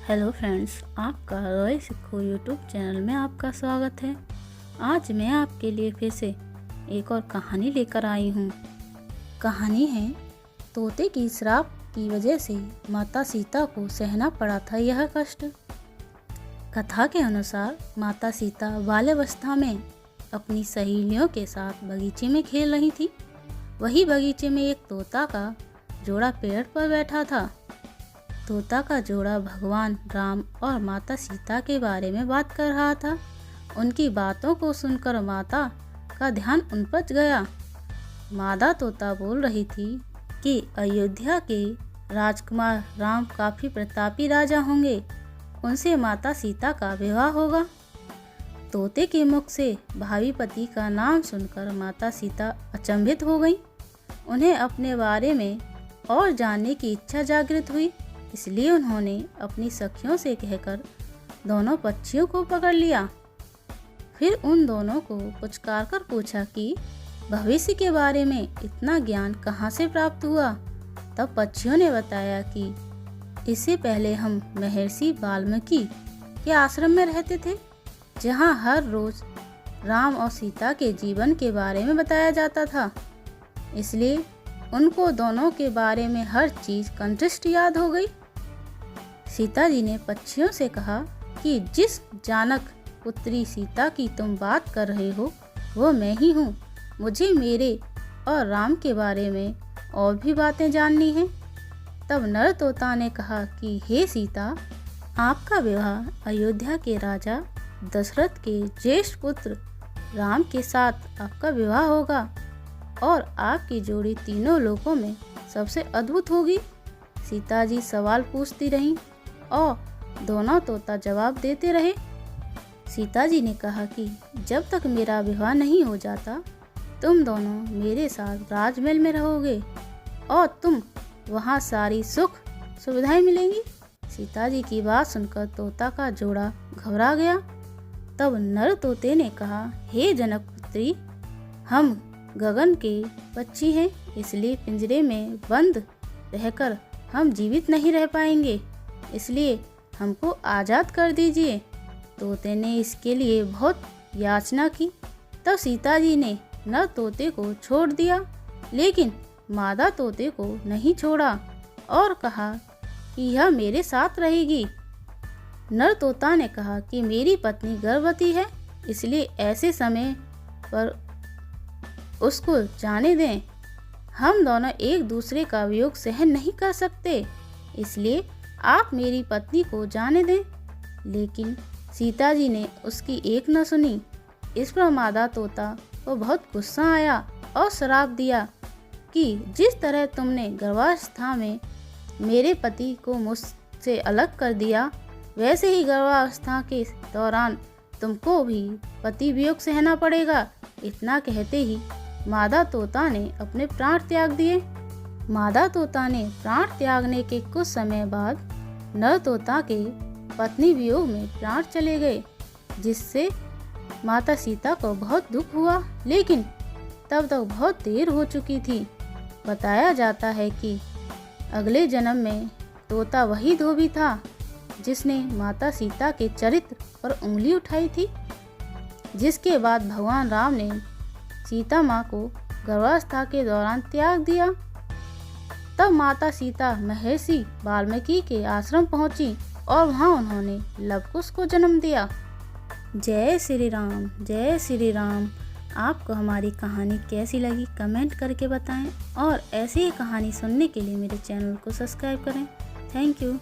Hello friends, आपका रॉय सिक्खो YouTube channel में आपका स्वागत है। आज मैं आपके लिए फिर से एक और कहानी लेकर आई हूँ। कहानी है तोते की श्राप की वजह से माता सीता को सहना पड़ा था यह कष्ट। कथा के अनुसार माता सीता बाल्यावस्था में अपनी सहेलियों के साथ बगीचे में खेल रही थी। वही बगीचे में एक तोता का जोड़ा पेड़ पर बैठा था। तोता का जोड़ा भगवान राम और माता सीता के बारे में बात कर रहा था। उनकी बातों को सुनकर माता का ध्यान उन पर गया। मादा तोता बोल रही थी कि अयोध्या के राजकुमार राम काफ़ी प्रतापी राजा होंगे, उनसे माता सीता का विवाह होगा। तोते के मुख से भावी पति का नाम सुनकर माता सीता अचंभित हो गई। उन्हें अपने बारे में और जानने की इच्छा जागृत हुई, इसलिए उन्होंने अपनी सखियों से कहकर दोनों पक्षियों को पकड़ लिया। फिर उन दोनों को पुचकार कर पूछा कि भविष्य के बारे में इतना ज्ञान कहाँ से प्राप्त हुआ। तब पक्षियों ने बताया कि इससे पहले हम महर्षि वाल्मीकि के आश्रम में रहते थे, जहाँ हर रोज राम और सीता के जीवन के बारे में बताया जाता था। इसलिए उनको दोनों के बारे में हर चीज़ कंठस्थ याद हो गई। सीता जी ने पक्षियों से कहा कि जिस जानक पुत्री सीता की तुम बात कर रहे हो वो मैं ही हूँ। मुझे मेरे और राम के बारे में और भी बातें जाननी हैं। तब नर तोता ने कहा कि हे सीता, आपका विवाह अयोध्या के राजा दशरथ के ज्येष्ठ पुत्र राम के साथ आपका विवाह होगा और आपकी जोड़ी तीनों लोकों में सबसे अद्भुत होगी। सीता जी सवाल पूछती रहीं और दोनों तोता जवाब देते रहे। सीता जी ने कहा कि जब तक मेरा विवाह नहीं हो जाता तुम दोनों मेरे साथ राजमहल में रहोगे और तुम वहाँ सारी सुख सुविधाएं मिलेंगी। सीता जी की बात सुनकर तोता का जोड़ा घबरा गया। तब नर तोते ने कहा, हे जनक पुत्री, हम गगन के पक्षी हैं, इसलिए पिंजरे में बंद रहकर हम जीवित नहीं रह पाएंगे, इसलिए हमको आज़ाद कर दीजिए। तोते ने इसके लिए बहुत याचना की। तब सीता जी ने नर तोते को छोड़ दिया, लेकिन मादा तोते को नहीं छोड़ा और कहा कि यह मेरे साथ रहेगी। नर तोता ने कहा कि मेरी पत्नी गर्भवती है, इसलिए ऐसे समय पर उसको जाने दें। हम दोनों एक दूसरे का वियोग सहन नहीं कर सकते, इसलिए आप मेरी पत्नी को जाने दें। लेकिन सीता जी ने उसकी एक न सुनी। इस पर मादा तोता को बहुत गुस्सा आया और श्राप दिया कि जिस तरह तुमने गर्भावस्था में मेरे पति को मुझसे अलग कर दिया, वैसे ही गर्भावस्था के दौरान तुमको भी पति वियोग सहना पड़ेगा। इतना कहते ही मादा तोता ने अपने प्राण त्याग दिए। मादा तोता ने प्राण त्यागने के कुछ समय बाद नर तोता के पत्नी वियोग में प्राण चले गए, जिससे माता सीता को बहुत दुख हुआ, लेकिन तब तक बहुत देर हो चुकी थी। बताया जाता है कि अगले जन्म में तोता वही धोबी था जिसने माता सीता के चरित्र पर उंगली उठाई थी, जिसके बाद भगवान राम ने सीता माँ को गर्भावस्था के दौरान त्याग दिया। तब माता सीता महर्षि वाल्मीकि के आश्रम पहुंची और वहां उन्होंने लवकुश को जन्म दिया। जय श्री राम, जय श्री राम। आपको हमारी कहानी कैसी लगी कमेंट करके बताएं और ऐसी ही कहानी सुनने के लिए मेरे चैनल को सब्सक्राइब करें। Thank you.